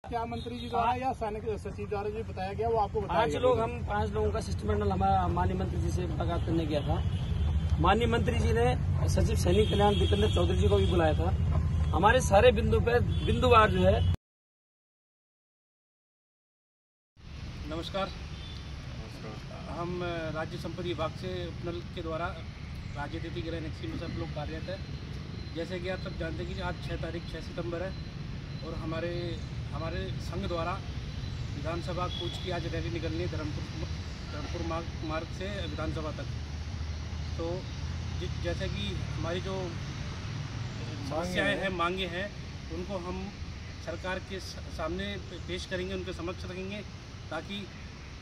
क्या मंत्री जी द्वारा या सैनिक सचिव द्वारा जो बताया गया वो आपको बताया गया? हम 5 लोगों का शिष्टमंडल हमारा माननीय मंत्री जी से मुलाकात करने गया था। माननीय मंत्री जी ने सचिव सैनिक कल्याण दीपेंद्र चौधरी जी को भी बुलाया था। हमारे सारे बिंदु पे बिंदुवार जो है। नमस्कार। हम राज्य संपत्ति विभाग से उपनल के द्वारा राज्य अतिथि गृह नेक्सी में सब लोग कार्यरत है। जैसे कि आप सब जानते हैं कि आज 6 सितंबर है और हमारे संघ द्वारा विधानसभा कूच की आज रैली निकलनी है धर्मपुर मार्ग से विधानसभा तक। तो जैसे कि हमारी जो समस्याएं हैं, मांगे हैं, उनको हम सरकार के सामने पेश करेंगे, उनके समक्ष रखेंगे ताकि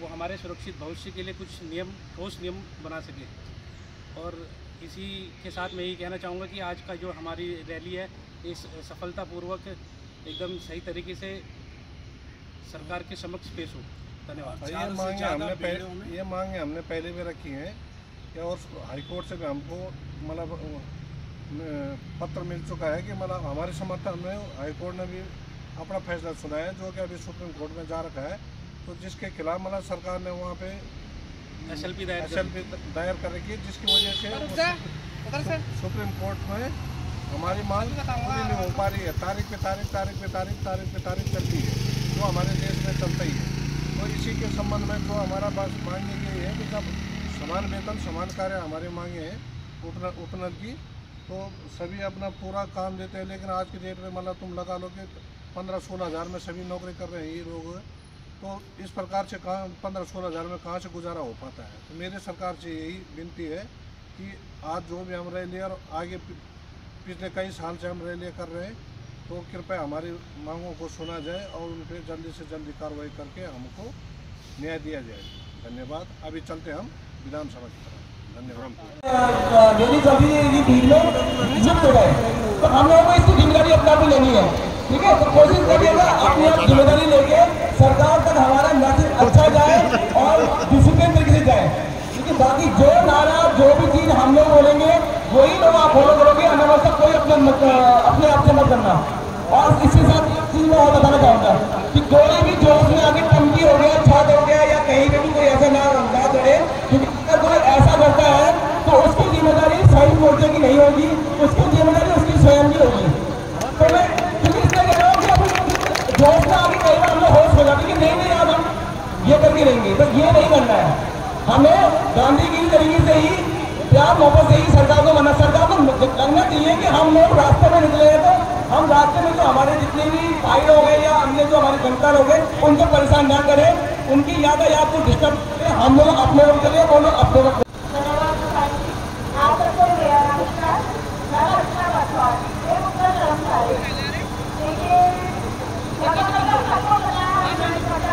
वो हमारे सुरक्षित भविष्य के लिए कुछ ठोस नियम बना सके। और इसी के साथ मैं यही कहना चाहूँगा कि आज का जो हमारी रैली है इस सफलतापूर्वक एकदम सही तरीके से सरकार के समक्ष पेश हो। धन्यवाद। ये मांगे हमने पहले भी रखी हैं कि और हाईकोर्ट से भी हमको मतलब पत्र मिल चुका है कि मतलब हमारे समर्थन में हाईकोर्ट ने भी अपना फैसला सुनाया है, जो कि अभी सुप्रीम कोर्ट में जा रखा है। तो जिसके खिलाफ मतलब सरकार ने वहाँ पे SLP दायर करेगी, जिसकी वजह से सुप्रीम कोर्ट में हमारी मांग पूरी नहीं हो पा रही है। तारीख पे तारीख चलती है, जो हमारे देश में चलता ही है। तो इसी के संबंध में जो हमारा बात मांगने के लिए है कि जब समान वेतन समान कार्य हमारी मांगे हैं उपनल की, तो सभी अपना पूरा काम देते हैं। लेकिन आज की डेट में मतलब तुम लगा लो कि 15-16 हज़ार में सभी नौकरी कर रहे हैं ये लोग। तो इस प्रकार से कहाँ 15-16 हज़ार में कहाँ से गुजारा हो पाता है। तो मेरे सरकार से यही विनती है कि आज जो भी हम रैली और आगे पिछले कई साल से हम रैली कर रहे हैं, तो कृपया हमारी मांगों को सुना जाए और उन पर जल्दी से जल्दी कार्रवाई करके हमको न्याय दिया जाए। धन्यवाद। अभी चलते हम विधानसभा की तरफ। धन्यवाद। तो हम लोगों को इसकी जिम्मेदारी अपना भी लेनी है, ठीक है। तो कोशिश करिएगा अपनी आप जिम्मेदारी लेके सरकार तक हमारा मैसेज अच्छा जाए और डिसिप्लिन तरीके से जाए। लेकिन बाकी जो नारा जो भी चीज़ हम लोग बोलेंगे वही लोग आप फॉलो करोगे, अनावश्यक कोई अपने आप से मत करना। और इसके साथ एक चीज़ मैं और बताना चाहूँगा कि कोई भी जो उसमें आगे टंकी हो गया, छत हो गया या कहीं पे भी कोई ऐसा ना करे, क्योंकि अगर कोई ऐसा करता है तो उसकी जिम्मेदारी साइड मोर्चे की नहीं होगी, उसकी जिम्मेदारी उसकी स्वयं की होगी। तो मैं जोश में आगे कई बार हम लोग होश हो जाते कि नहीं आज हम ये करके रहेंगे, तो ये नहीं करना है। हमें गांधी की तरीके से ही प्यार मोहब्बत से ही सरकार को लगना चाहिए कि हम लोग रास्ते में निकले हैं, तो हम रास्ते में जो हमारे जितने भी भाई लोग हैं या अन्य जो हमारे जनता लोग हैं उनको परेशान ना करें, उनकी यातायात को डिस्टर्ब करें। हम लोग अपने लोग चलिए, वो लोग अपने लोग।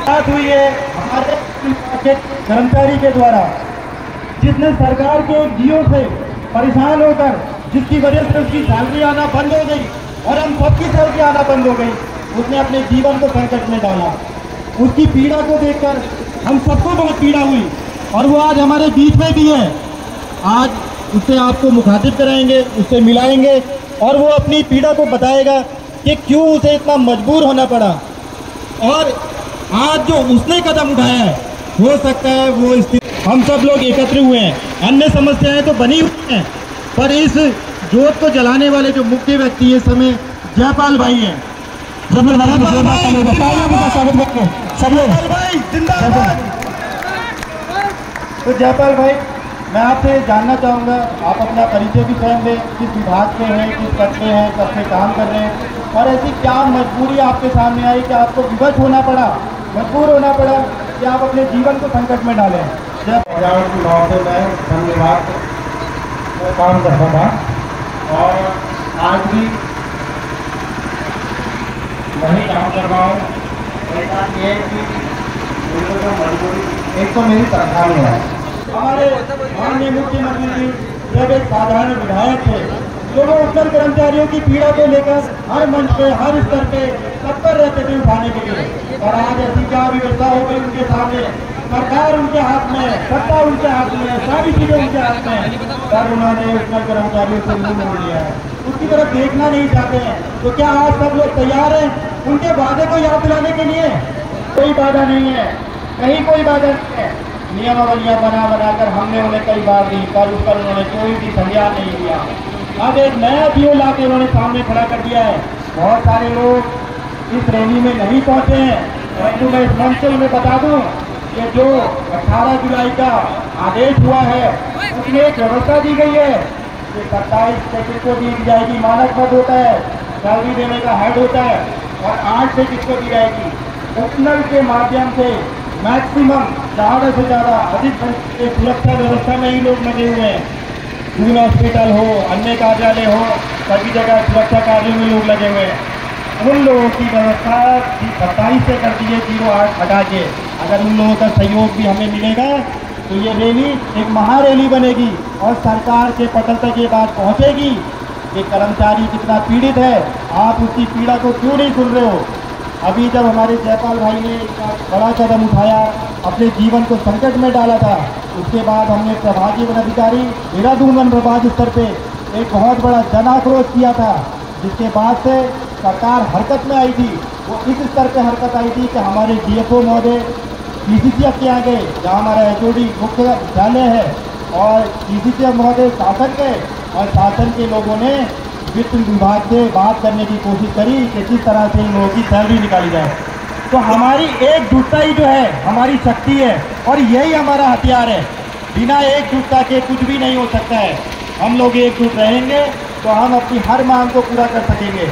बात हुई है हमारे कर्मचारी के द्वारा, जिसने सरकार के जियो से परेशान होकर जिसकी वजह से उसकी सैलरी आना बंद हो गई और हम सबकी सैलरी आना बंद हो गई, उसने अपने जीवन को संकट में डाला। उसकी पीड़ा को देखकर हम सबको बहुत पीड़ा हुई और वो आज हमारे बीच में भी है। आज उससे आपको मुखातिब कराएंगे, उससे मिलाएंगे और वो अपनी पीड़ा को बताएगा कि क्यों उसे इतना मजबूर होना पड़ा। और आज जो उसने कदम उठाया है, हो सकता है वो स्थिति हम सब लोग एकत्र हुए हैं, अन्य समस्याएं तो बनी हुई हैं, पर इस जोत को जलाने वाले जो मुख्य व्यक्ति इस समय जयपाल भाई हैं। तो जयपाल भाई, मैं आपसे जानना चाहूँगा, आप अपना परिचय भी स्वयं दें, किस विभाग के हैं, किस पद पे हैं, कब से काम कर रहे हैं और ऐसी क्या मजबूरी आपके सामने आई कि आपको विवश होना पड़ा, मजबूर होना पड़ा कि आप अपने जीवन को संकट में डालें। चुनाव से मैं धन्यवाद काम करता था और आज भी वही काम कर रहा हूँ। ऐसा ये कि मुझे जो मजबूरी, एक तो मेरी तनख्वाह है। हमारे माननीय मुख्यमंत्री जी जब एक साधारण विधायक थे, तो वो उत्तर कर्मचारियों की पीड़ा को लेकर हर मंच पे, हर स्तर पे तत्पर रहते थे उठाने के लिए। और आज ऐसी क्या व्यवस्था हो गई उनके सामने, सरकार उनके हाथ में है, सत्ता उनके हाथ में है, सारी चीजें उनके हाथ में है, पर उन्होंने उत्तर कर्मचारियों से मुंह मोड़ लिया है। उसकी उसकी तरफ देखना नहीं चाहते हैं। तो क्या आज सब लोग तैयार हैं उनके वादे को याद दिलाने के लिए? कोई बाधा नहीं है, कहीं कोई बाधा नहीं है। नियमावलियां बनाकर हमने उन्हें कई बार दी, पर उस पर उन्होंने कोई भी संज्ञान नहीं लिया। अब एक नया जीओ लाके उन्होंने सामने खड़ा कर दिया है। बहुत सारे लोग इस रैली में नहीं पहुंचे हैं, परंतु मैं इस मंच से उन्हें बता दूं कि जो 18 जुलाई का आदेश हुआ है उसमें एक व्यवस्था दी गई है कि 27 से किसको दी जाएगी, मानक पद होता है, सैलरी देने का हेड होता है, और 8 से किसको दी जाएगी। उपनल के माध्यम से मैक्सिमम ज़्यादा से ज़्यादा अधिक सुरक्षा व्यवस्था में ही लोग लगे हुए हैं। सिविल हॉस्पिटल हो, अन्य कार्यालय हो, सभी जगह सुरक्षा कार्यों में लोग लगे हुए हैं। उन लोगों की व्यवस्था 27 से कर दी है 08 हटा के। अगर उन लोगों का सहयोग भी हमें मिलेगा तो ये रैली एक महारैली बनेगी और सरकार के पटल तक ये बात पहुंचेगी कि कर्मचारी कितना पीड़ित है, आप उसकी पीड़ा को क्यों नहीं सुन रहे हो। अभी जब हमारे जयपाल भाई ने बड़ा कदम उठाया, अपने जीवन को संकट में डाला था, उसके बाद हमने प्रभागी वन अधिकारी देहरादून वन प्रभाग स्तर पे एक बहुत बड़ा जन आक्रोश किया था, जिसके बाद से सरकार हरकत में आई थी। वो इस स्तर पे हरकत आई थी कि हमारे डीएफओ महोदय डीसीसीएफ के आगे, जहाँ हमारा एचओडी मुख्य विद्यालय है, और डीसीसीएफ महोदय शासन के और शासन के लोगों ने वित्त विभाग से बात करने की कोशिश करी कि किस तरह से इन लोगों की सैलरी निकाली जाए। तो हमारी एकजुटता ही जो है हमारी शक्ति है और यही हमारा हथियार है। बिना एकजुटता के कुछ भी नहीं हो सकता है। हम लोग एकजुट रहेंगे तो हम अपनी हर मांग को पूरा कर सकेंगे।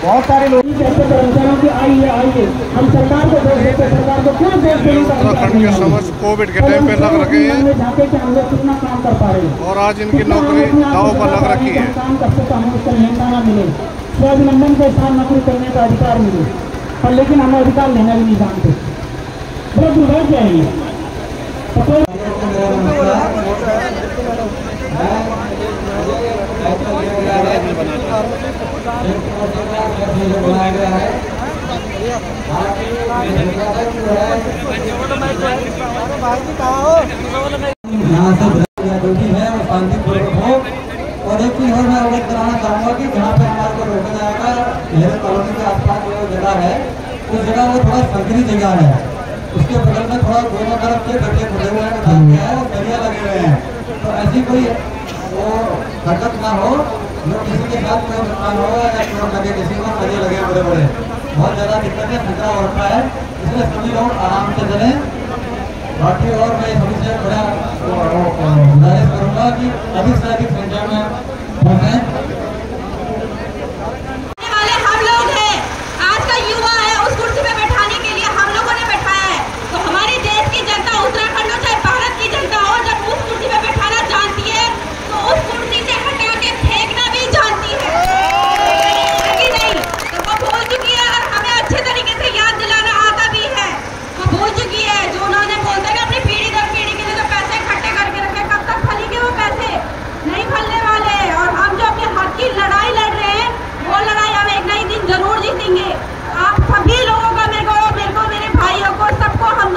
बहुत सारे लोग कर्मचारियों की आइए हम सरकार को दोष देते, सरकार को क्यों दोष देने का उत्तराखंड के समस्त कोविड के टाइम पे लग रखे हैं जाके कि हम लोग कितना काम कर पा रहे हैं और आज इनकी नौकरी दांव पर लग रखी है। काम करते तो हमें उसका नियंत्रण मिले, स्वाभिनंदन के साथ नौकरी करने का अधिकार मिले, पर लेकिन हमें अधिकार लेना भी नहीं जानते। बहुत दुर्भाग्य है ये। यहाँ से जो भी है वो शांतिपूर्वक हो। और एक चीज और मैं अवगत कराना चाहूँगा कि जहाँ पे हमारे को रोका जाएगा, नेहरू कॉलोनी के आसपास जो जगह है उस जगह वो थोड़ा संकरी जगह है, उसके बगल में थोड़ा दोनों तरफ के गड्ढे खुले हुए हैं और दरिया लगे हुए हैं। तो ऐसी कोई वो हरकत ना हो जो किसी के साथ कोई नुकसान हो या चोट लगे, किसी को मजे लगे बड़े बड़े, बहुत ज़्यादा दिक्कत है, खतरा हो रखा है। इसलिए सभी लोग आराम से चलें। बाकी और मैं सभी से बड़ा गुजारिश करूँगा कि अधिक से अधिक संख्या में पहुँचें। हम लोग हैं, आज का युवा है, उस कुर्सी पे बैठाने के लिए हम लोगों ने बैठाया है। तो हमारे देश की जनता, उत्तराखंड हो चाहे भारत की जनता हो, जब उस कुर्सी पे बैठाना जानती है तो उस कुर्सी से हटा के फेंकना भी जानती है कि नहीं। तो वो भूल चुकी है और हमें अच्छे तरीके से याद दिलाना आता भी है। वो भूल चुकी है जो उन्होंने बोलते हैं अपनी पीढ़ी दर पीढ़ी के लिए जो पैसे इकट्ठे करके रखे, कब तक फलेंगे वो पैसे? नहीं फलने वाले। और हम जो अपने हक की लड़ाई लड़ रहे हैं वो लड़ाई हम एक नई दिन जरूर जीतेंगे। आप सभी लोगों का, मेरे भाइयों को, सबको, हम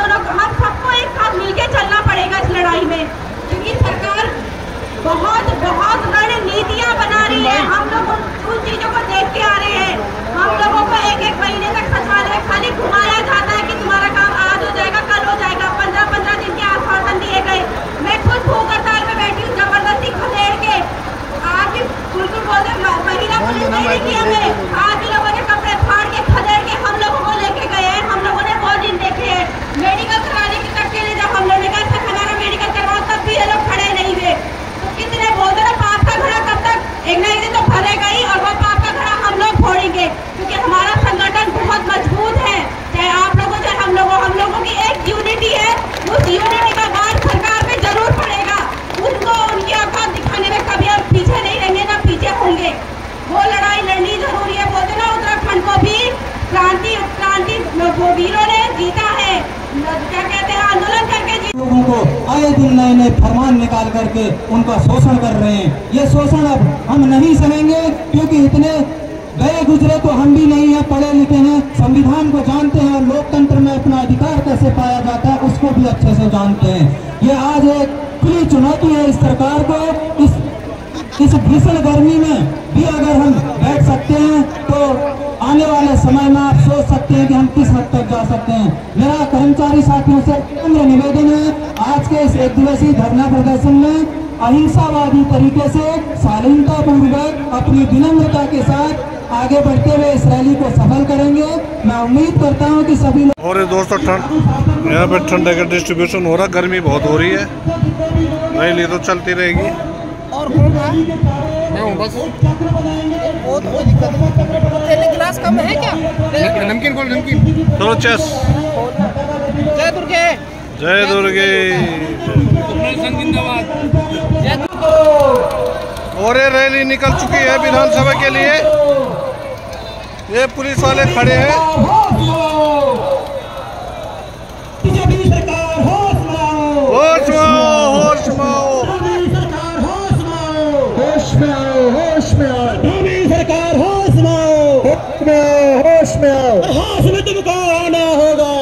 सबको एक साथ मिलके चलना पड़ेगा इस लड़ाई में, क्योंकि सरकार बहुत रणनीतियां बना रही है। हम लोग उन चीजों को देख के आ रहे हैं। हम लोगों को एक महीने तक सचिवालय खाली घुमाया जाता है कि तुम्हारा काम आज हो जाएगा, कल हो जाएगा। 15 दिन के आश्वासन दिए गए। मैं खुद भूख हड़ताल में बैठी हूँ, जबरदस्ती खदेड़ के। आज भी बिल्कुल बोलते महिला पुलिस नहीं की हमें, आज भी लोगों ने कपड़े फाड़ के खदेड़ के हम लोगों को लेके गए हैं। हम लोगों ने वो दिन देखे हैं। मेडिकल कराने के तक के लिए जब हम लोगों ने कहा हमारा मेडिकल करवाओ, तब भी ये लोग खड़े नहीं हुए। तो कितने बोलते ना पाप का घड़ा कब तक, एक ना एक दिन तो भरेगा ही, और वो पाप का घड़ा हम लोग फोड़ेंगे, क्योंकि हमारा संगठन बहुत मजबूत है। चाहे आप लोगों चाहे हम लोगों की एक यूनिटी है। उस यूनिटी का बात सरकार में जरूर पड़ेगा। उनको उनकी औकात दिखाने में कभी हम पीछे नहीं रहेंगे, ना पीछे होंगे। वो लड़ाई लड़नी जरूरी है। बोलते ना उत्तराखंड को भी क्रांति वो वीरों ने जीता है, क्या कहते हैं, आंदोलन करके लोगों को आए दिन नए नए फरमान निकाल करके उनका शोषण कर रहे हैं। ये शोषण अब हम नहीं सहेंगे, क्योंकि इतने गए गुजरे तो हम भी नहीं है, पढ़े लिखे हैं, संविधान को जानते हैं और लोकतंत्र में अपना अधिकार कैसे पाया जाता है उसको भी अच्छे से जानते हैं। ये आज एक खुली चुनौती है इस सरकार को। इस भीषण गर्मी में भी अगर हम सकते हैं। मेरा कर्मचारी साथियों से विनम्र निवेदन है, आज के इस एक दिवसीय धरना प्रदर्शन में अहिंसावादी तरीके से शालीनता पूर्वक अपनी विनम्रता के साथ आगे बढ़ते हुए इस रैली को सफल करेंगे। मैं उम्मीद करता हूं कि सभी लोग। और दोस्तों यहाँ पे ठंडे का डिस्ट्रीब्यूशन हो रहा, गर्मी बहुत हो रही है, रैली तो चलती रहेगी। और मैं हूँ बस, वो तो कोई दिक्कत नहीं। गिलास कम है क्या? नमकीन खोल, नमकीन। चलो चेस। जय दुर्गे, जय दुर्गे। और ये रैली निकल चुकी है विधानसभा के लिए। ये पुलिस वाले खड़े हैं। बीजेपी सरकार होश में आओ, होश में आओ, होश में आओ, सरकार होश में आओ, होश में आओ, होश में आओ, मोदी सरकार होश में आओ, होश में आओ, होश में आओ। होश में तुमको आना होगा,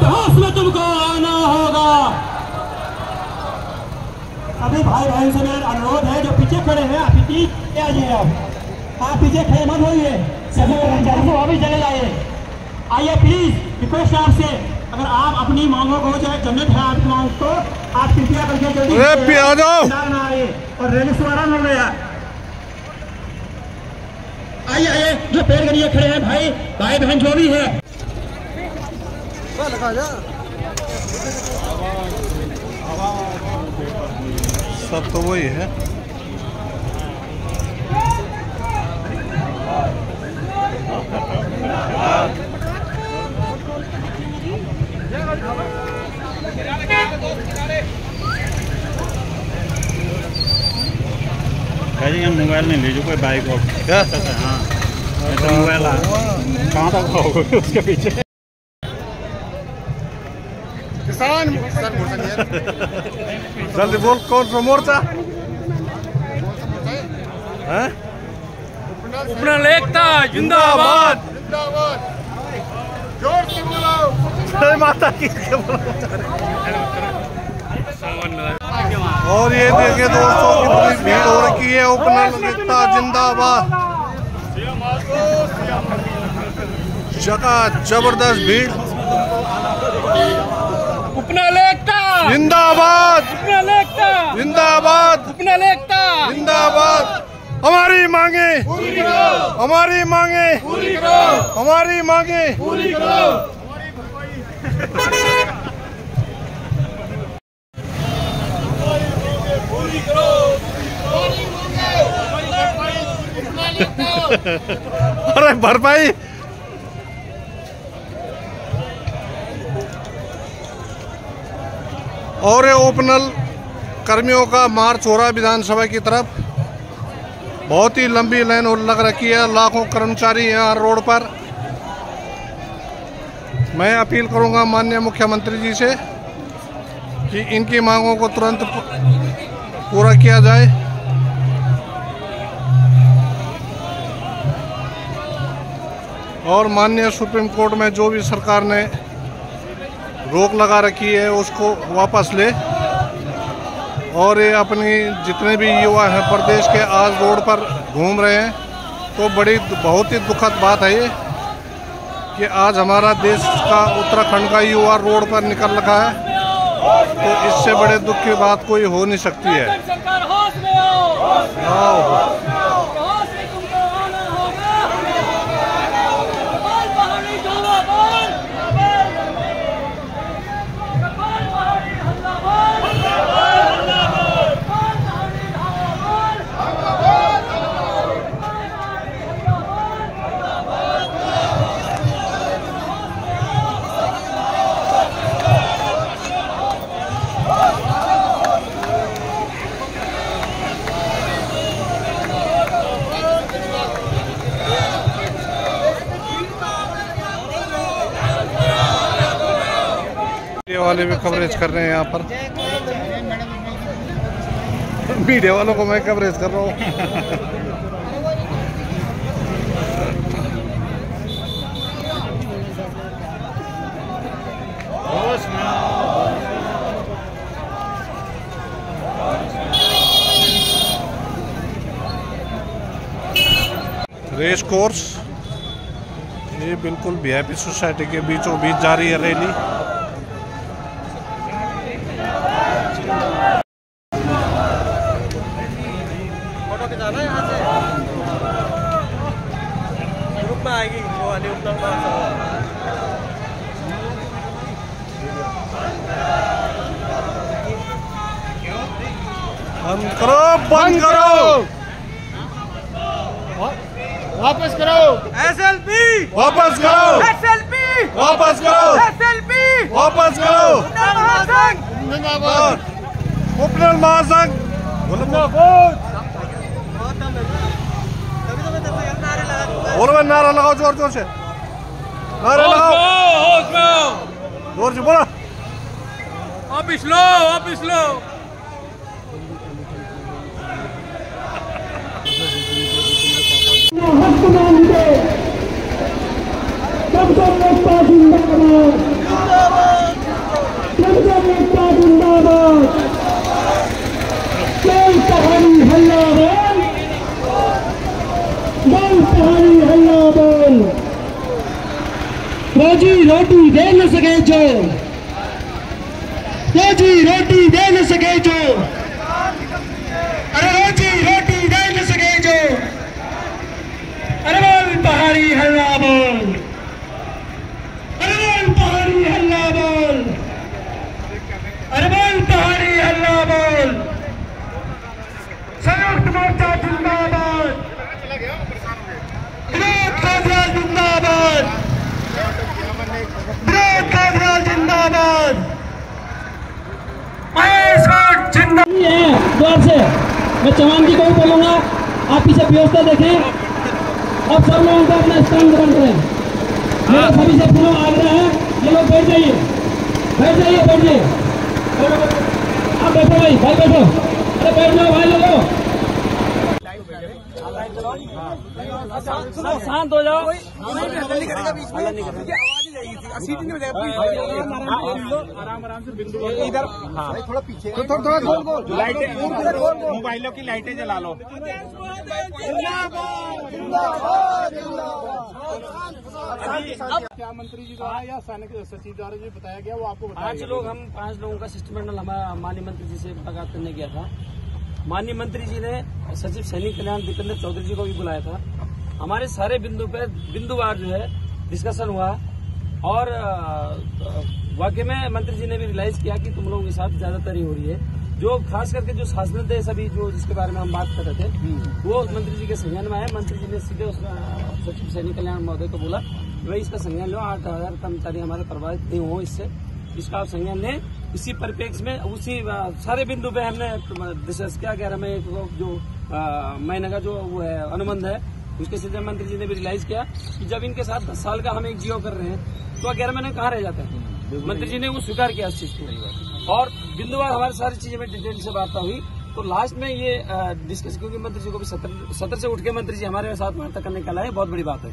होश में तुमको आना होगा। सभी भाई बहन से मेरा अनुरोध है, जो पीछे खड़े हैं आप पीछे आ जाइए। आप पीछे खड़े मत होइए, सभी कर्मचारी को अभी चले जाइए। आइए प्लीज, रिक्वेस्ट है आपसे, अगर आप अपनी मांगों को, चाहे जन्नत है आपकी मांग को, आप कृपया करके जल्दी आ जाओ ना आइए और रैली से आराम हो गया। आइए आइए, जो पेड़ के लिए खड़े हैं भाई भाई बहन जो भी है। सब तो वही है। मोबाइल नहीं लीजिए, कोई बाइक हो क्या? हाँ मोबाइल कहाँ तक होगा उसके पीछे। किसान जल्दी बोल, कौन सा मोर्चा है? उपनल एकता जिंदाबाद। जोर से बोलो। जय माता की। और ये देखिए दोस्तों, कितनी भीड़ हो रखी है। उपनल एकता जिंदाबाद, जगह जबरदस्त भीड़। उपनल एकता जिंदाबाद, उपनल एकता जिंदाबाद, उपनल एकता जिंदाबाद। हमारी मांगे पूरी करो, हमारी मांगे पूरी करो, हमारी मांगे पूरी करो। अरे भरपाई। और ये ओपनल कर्मियों का मार्च हो रहा है विधानसभा की तरफ। बहुत ही लंबी लाइन लग रखी है, लाखों कर्मचारी हैं यहाँ रोड पर। मैं अपील करूंगा माननीय मुख्यमंत्री जी से कि इनकी मांगों को तुरंत पूरा किया जाए। और माननीय सुप्रीम कोर्ट में जो भी सरकार ने रोक लगा रखी है उसको वापस ले। और ये अपनी जितने भी युवा हैं प्रदेश के आज रोड पर घूम रहे हैं, तो बहुत ही दुखद बात है ये कि आज हमारा देश का उत्तराखंड का युवा रोड पर निकल रखा है। तो इससे बड़े दुख की बात कोई हो नहीं सकती है। वाले भी कवरेज कर रहे हैं यहाँ पर। मीडिया वालों को मैं कवरेज कर रहा हूँ। रेस कोर्स, ये बिल्कुल वीआईपी सोसाइटी के बीचों बीच जारी है रैली। फोटो खिंचाना है यहाँ से, ग्रुप में आएगी वो वाली बंद करो, बंद करो, वापस करो एसएलपी, वापस करो एसएलपी, वापस करो एसएलपी, वापस करो। जिंदाबाद, उपनल महासंघ और नारा लगाओ, जोर जोर से नारा लगाओ, जोर से बोला। वापिस लो, वापिस लो। रोजी रोटी दे न सके जो, रोजी रोटी दे न सके जो, अरे रोजी रोटी दे न सके जो, अरे बोल पहाड़ी हल्ला बोल, अरे बोल पहाड़ी हल्ला बोल, अरे बोल पहाड़ी हल्ला बोल। संयुक्त मोर्चा जिंदाबाद, विरोध कांग्रेस जिंदाबाद, विरोध कांग्रेस जिंदाबाद, द्वार से मैं चौहान जी को भी बोलूंगा, आप पीछे व्यवस्था देखें। अब सब लोगों को अपना स्थान ग्रहण करें। मेरा सभी से पूरा आग्रह है, ये लोग बैठ जाइए, बैठ जाइए, बैठ जाइए, आप बैठो भाई, भाई बैठो, अरे बैठ जाओ भाई लोगों, शांत हो जाओ। आराम से बिंदु इधर, थोड़ा पीछे, थोड़ा लाइटें, मोबाइलों की लाइटें जला लो। क्या मंत्री जी द्वारा या सैनिक सचिव द्वारा जो बताया गया वो आपको बताया? 5 लोगों का शिष्टमंडल हमारा माननीय मंत्री जी से मुलाकात करने गया था। माननीय मंत्री जी ने सचिव सैनिक कल्याण दीपेंद्र चौधरी जी को भी बुलाया था। हमारे सारे बिंदुवार जो है डिस्कशन हुआ और वाकई में मंत्री जी ने भी रियलाइज किया कि तुम लोगों के साथ ज्यादातर ही हो रही है। जो खास करके जो शासन थे सभी जो जिसके बारे में हम बात कर रहे थे वो मंत्री जी के संज्ञान में आए। मंत्री जी ने सीधे उस सचिव सैनिक कल्याण महोदय को बोला भाई इसका संज्ञान लो, 8,000 कर्मचारी हमारे प्रभावित नहीं हो इससे, इसका आप संज्ञान लें। इसी परिप्रेक्ष्य में उसी सारे बिंदु पे हमने डिस्कस किया। 11 मई को जो महीने का जो वो है अनुबंध है उसके सिलसिले में मंत्री जी ने भी रियलाइज किया कि जब इनके साथ 10 साल का हम एक जियो कर रहे हैं तो 11 महीने कहाँ रह जाता है। मंत्री जी ने वो स्वीकार किया उस चीज को और बिंदुवार हमारी सारी चीजें में डिटेल से वार्ता हुई। तो लास्ट में ये डिस्कस, क्योंकि मंत्री जी को भी सत्र से उठ के मंत्री जी हमारे साथ वार्ता करने का लाए, बहुत बड़ी बात है।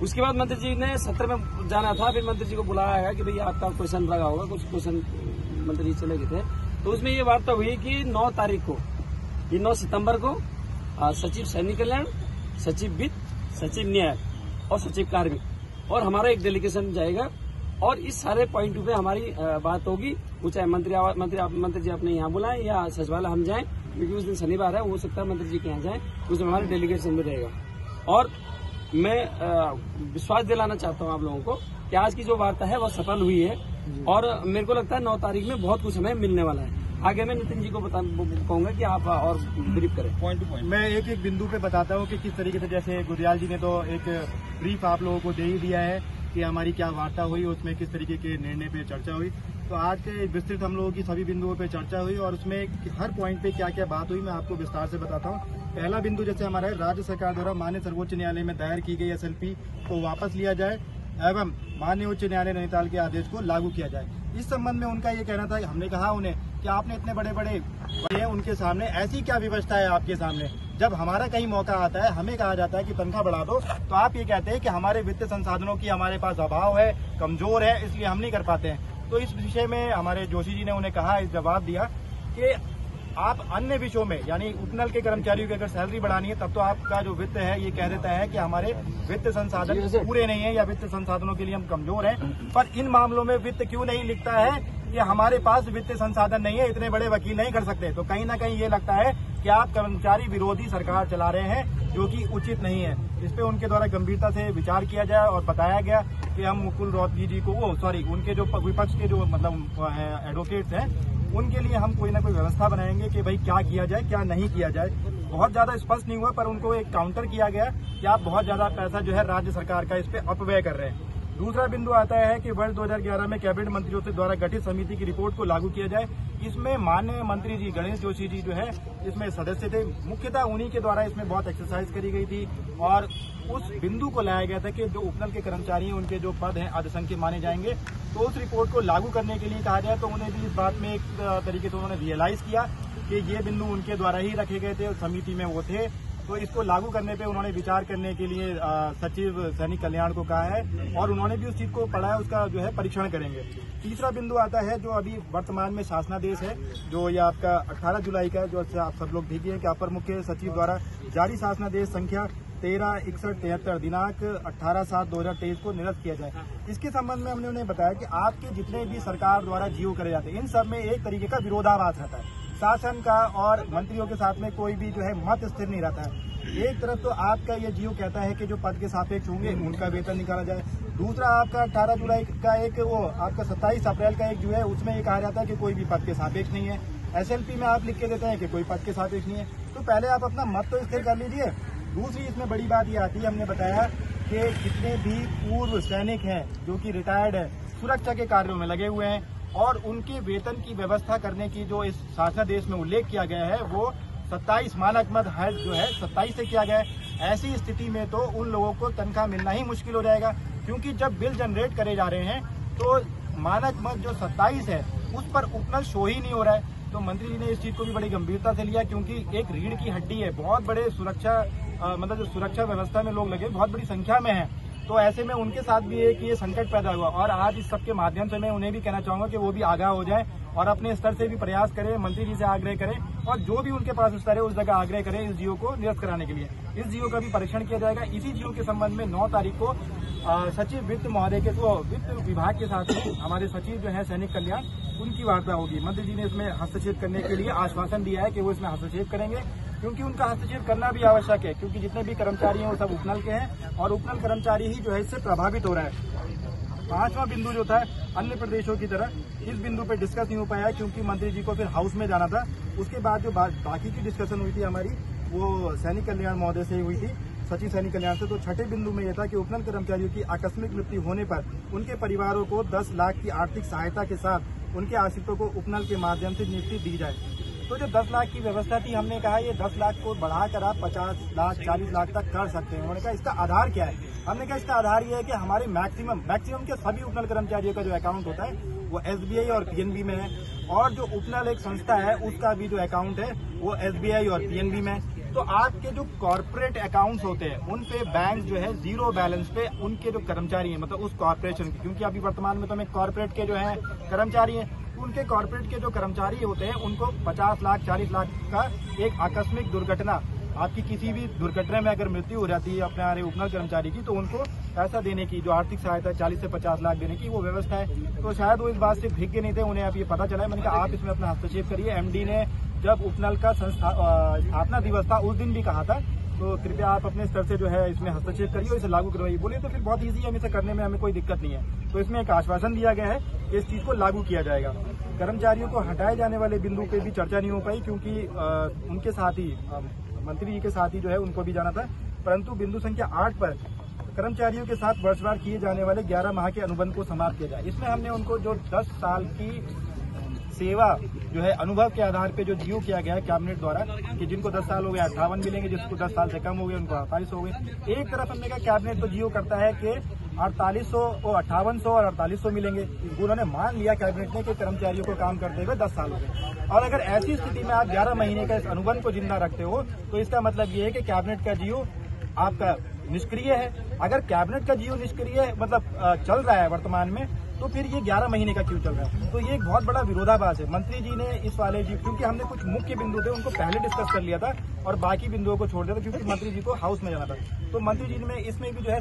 उसके बाद मंत्री जी ने सत्र में जाना था, फिर मंत्री जी को बुलाया गया कि भैया आपका क्वेश्चन लगा होगा, कुछ क्वेश्चन मंत्री जी चले गए थे। तो उसमें ये वार्ता हुई कि 9 तारीख को, ये 9 सितंबर को सचिव सैनिक कल्याण, सचिव वित्त, सचिव न्याय और सचिव कार्मिक और हमारा एक डेलीगेशन जाएगा और इस सारे पॉइंट पे हमारी बात होगी। वो चाहे मंत्री जी अपने यहाँ बुलाएं या सचिवालय हम जाएं, क्योंकि उस दिन शनिवार है, हो सकता है मंत्री जी के यहाँ जाएं, उस दिन हमारे डेलीगेशन में रहेगा। और मैं विश्वास दिलाना चाहता हूँ आप लोगों को कि आज की जो वार्ता है वह सफल हुई है और मेरे को लगता है 9 तारीख में बहुत कुछ हमें मिलने वाला है। आगे मैं नितिन जी को कहूंगा कि आप और ब्रीफ करें पॉइंट टू पॉइंट। मैं एक बिंदु पे बताता हूँ कि किस तरीके से, जैसे गुरजाल जी ने तो एक ब्रीफ आप लोगों को दे ही दिया है कि हमारी क्या वार्ता हुई, उसमें किस तरीके के निर्णय पे चर्चा हुई। तो आज के विस्तृत हम लोगों की सभी बिंदुओं पे चर्चा हुई और उसमें हर पॉइंट पे क्या क्या बात हुई मैं आपको विस्तार से बताता हूँ। पहला बिंदु जैसे हमारा है, राज्य सरकार द्वारा माननीय सर्वोच्च न्यायालय में दायर की गई SLP को वापस लिया जाए एवं माननीय उच्च न्यायालय नैनीताल के आदेश को लागू किया जाए। इस संबंध में उनका ये कहना था, हमने कहा उन्हें कि आपने इतने बड़े बड़े उनके सामने ऐसी क्या व्यवस्था है आपके सामने, जब हमारा कहीं मौका आता है हमें कहा जाता है कि तनख्वाह बढ़ा दो, तो आप ये कहते हैं कि हमारे वित्तीय संसाधनों की हमारे पास अभाव है, कमजोर है, इसलिए हम नहीं कर पाते हैं। तो इस विषय में हमारे जोशी जी ने उन्हें कहा, इस जवाब दिया कि आप अन्य विषयों में यानी उपनल के कर्मचारियों की अगर सैलरी बढ़ानी है तब तो आपका जो वित्त है ये कह देता है कि हमारे वित्त संसाधन पूरे नहीं है या वित्त संसाधनों के लिए हम कमजोर हैं। पर इन मामलों में वित्त क्यों नहीं लिखता है कि हमारे पास वित्तीय संसाधन नहीं है, इतने बड़े वकील नहीं कर सकते। तो कहीं ना कहीं ये लगता है कि आप कर्मचारी विरोधी सरकार चला रहे हैं, जो कि उचित नहीं है। इस पे उनके द्वारा गंभीरता से विचार किया जाए और बताया गया कि हम मुकुल रोहतगी जी को उनके जो विपक्ष के जो मतलब एडवोकेट्स हैं उनके लिए हम कोई ना कोई व्यवस्था बनाएंगे कि भाई क्या किया जाए क्या नहीं किया जाए। बहुत ज्यादा स्पष्ट नहीं हुआ पर उनको एक काउंटर किया गया कि आप बहुत ज्यादा पैसा जो है राज्य सरकार का इस पे अपव्यय कर रहे हैं। दूसरा बिंदु आता है कि वर्ष 2011 में कैबिनेट मंत्रियों से द्वारा गठित समिति की रिपोर्ट को लागू किया जाए। इसमें माननीय मंत्री जी गणेश जोशी जी जो है इसमें सदस्य थे, मुख्यतः उन्हीं के द्वारा इसमें बहुत एक्सरसाइज करी गई थी और उस बिंदु को लाया गया था कि जो उपनल के कर्मचारी हैं उनके जो पद हैं अल्पसंख्यक माने जाएंगे। तो उस रिपोर्ट को लागू करने के लिए कहा जाए तो उन्हें भी इस बात में एक तरीके से उन्होंने रियलाइज किया कि ये बिंदु उनके द्वारा ही रखे गए थे और समिति में वो थे। तो इसको लागू करने पे उन्होंने विचार करने के लिए सचिव सैनिक कल्याण को कहा है और उन्होंने भी उस चीज को पढ़ा है, उसका जो है परीक्षण करेंगे। तीसरा बिंदु आता है जो अभी वर्तमान में शासनादेश है जो ये आपका 18 जुलाई का है, जो आप सब लोग देखिए कि अपर मुख्य सचिव द्वारा जारी शासनादेश संख्या 136173 दिनांक 18/7/2023 को निरस्त किया जाए। इसके संबंध में हमने उन्हें बताया कि आपके जितने भी सरकार द्वारा जीओ करे जाते हैं इन सब में एक तरीके का विरोधाभास रहता है। शासन का और मंत्रियों के साथ में कोई भी जो है मत स्थिर नहीं रहता है। एक तरफ तो आपका ये जीओ कहता है कि जो पद के सापेक्ष होंगे उनका वेतन निकाला जाए, दूसरा आपका 18 जुलाई का एक वो आपका 27 अप्रैल का एक जो है उसमें ये कहा जाता है कि कोई भी पद के सापेक्ष नहीं है। एसएलपी में आप लिख के देते हैं कि कोई पद के सापेक्ष नहीं है। तो पहले आप अपना मत तो स्थिर कर लीजिए। दूसरी इसमें बड़ी बात ये आती है, हमने बताया कि जितने भी पूर्व सैनिक हैं जो कि रिटायर्ड है सुरक्षा के कार्यों में लगे हुए हैं और उनके वेतन की व्यवस्था करने की जो इस शासनादेश में उल्लेख किया गया है वो 27 मानक मद है जो है 27 से किया गया है। ऐसी स्थिति में तो उन लोगों को तनख्वाह मिलना ही मुश्किल हो जाएगा, क्योंकि जब बिल जनरेट करे जा रहे हैं तो मानक मद जो 27 है उस पर उपनल शो ही नहीं हो रहा है। तो मंत्री जी ने इस चीज को भी बड़ी गंभीरता से लिया, क्योंकि एक रीढ़ की हड्डी है, बहुत बड़े सुरक्षा मतलब जो सुरक्षा व्यवस्था में लोग लगे बहुत बड़ी संख्या में है। तो ऐसे में उनके साथ भी एक ये संकट पैदा हुआ और आज इस सबके माध्यम से मैं उन्हें भी कहना चाहूंगा कि वो भी आगाह हो जाए और अपने स्तर से भी प्रयास करें, मंत्री जी से आग्रह करें और जो भी उनके पास स्तर है उस जगह आग्रह करें इस जीओ को निरस्त कराने के लिए। इस जीओ का भी परीक्षण किया जाएगा। इसी जीओ के संबंध में 9 तारीख को सचिव वित्त महोदय के वित्त विभाग के साथ में हमारे सचिव जो है सैनिक कल्याण उनकी वार्ता होगी। मंत्री जी ने इसमें हस्तक्षेप करने के लिए आश्वासन दिया है कि वो इसमें हस्तक्षेप करेंगे, क्योंकि उनका हस्तक्षेप करना भी आवश्यक है, क्योंकि जितने भी कर्मचारी हैं वो सब उपनल के हैं और उपनल कर्मचारी ही जो है इससे प्रभावित हो रहा है। 5वां बिंदु जो था अन्य प्रदेशों की तरह इस बिंदु पे डिस्कस नहीं हो पाया, क्योंकि मंत्री जी को फिर हाउस में जाना था। उसके बाद जो बाकी की डिस्कशन हुई थी हमारी वो सैनिक कल्याण महोदय से हुई थी, सचिव सैनिक कल्याण से। तो छठे बिंदु में यह था कि उपनल कर्मचारियों की आकस्मिक मृत्यु होने पर उनके परिवारों को 10 लाख की आर्थिक सहायता के साथ उनके आश्रितों को उपनल के माध्यम से नियुक्ति दी जाए। तो जो 10 लाख की व्यवस्था थी हमने कहा ये 10 लाख को बढ़ाकर आप 50 लाख 40 लाख तक कर सकते हैं। उन्होंने कहा इसका आधार क्या है? हमने कहा इसका आधार ये है कि हमारे मैक्सिमम के सभी उपनल कर्मचारियों का जो अकाउंट होता है वो एसबीआई और पीएनबी में है और जो उपनल एक संस्था है उसका भी जो अकाउंट है वो एसबीआई और पीएनबी में है। तो आपके जो कॉर्पोरेट अकाउंट्स होते हैं उन पे बैंक जो है जीरो बैलेंस पे उनके जो कर्मचारी हैं मतलब उस कॉर्पोरेशन के, क्योंकि अभी वर्तमान में तो हमें कॉर्पोरेट के जो है कर्मचारी हैं, उनके कॉर्पोरेट के जो कर्मचारी होते हैं उनको 50 लाख 40 लाख का एक आकस्मिक दुर्घटना आपकी किसी भी दुर्घटना में अगर मृत्यु हो जाती है अपने उपनल कर्मचारी की तो उनको पैसा देने की जो आर्थिक सहायता 40 से 50 लाख देने की वो व्यवस्था है। तो शायद वो इस बात से भिज्ञ नहीं थे, उन्हें अब ये पता चला है। मैंने कहा आप इसमें अपना हस्तक्षेप करिए। एमडी ने जब उपनल का स्थापना दिवस था उस दिन भी कहा था, तो कृपया आप अपने स्तर से जो है इसमें हस्तक्षेप करिए और इसे लागू करवाइए। बोलिए तो फिर बहुत ईजी है, इसे करने में हमें कोई दिक्कत नहीं है। तो इसमें एक आश्वासन दिया गया है कि इस चीज को लागू किया जाएगा। कर्मचारियों को हटाए जाने वाले बिंदु पे भी चर्चा नहीं हो पाई, क्योंकि उनके साथ ही मंत्री जी के साथ ही जो है उनको भी जाना था, परंतु बिंदु संख्या 8 पर कर्मचारियों के साथ वर्षवार किए जाने वाले 11 माह के अनुबंध को समाप्त किया जाए। इसमें हमने उनको जो 10 साल की सेवा जो है अनुभव के आधार पे जो जीओ किया गया है कैबिनेट द्वारा कि जिनको 10 साल हो गए 58 मिलेंगे, जिसको 10 साल से कम हो गए उनको 48 हो गए। एक तरफ हमने कहा कैबिनेट तो जीओ करता है कि 4800 और 5800 और 4800 मिलेंगे। उन्होंने मान लिया कैबिनेट ने कि कर्मचारियों को काम करते हुए 10 साल हो गए और अगर ऐसी स्थिति में आप 11 महीने का इस अनुबंध को जिंदा रखते हो तो इसका मतलब ये है कि कैबिनेट का जीओ आपका निष्क्रिय है। अगर कैबिनेट का जीओ निष्क्रिय मतलब चल रहा है वर्तमान में तो फिर ये 11 महीने का क्यों चल रहा है? तो ये एक बहुत बड़ा विरोधाभास है। मंत्री जी ने इस वाले जी, क्योंकि हमने कुछ मुख्य बिंदु थे उनको पहले डिस्कस कर लिया था और बाकी बिंदुओं को छोड़ दिया था क्योंकि मंत्री जी को हाउस में जाना था। तो मंत्री जी ने इसमें भी जो है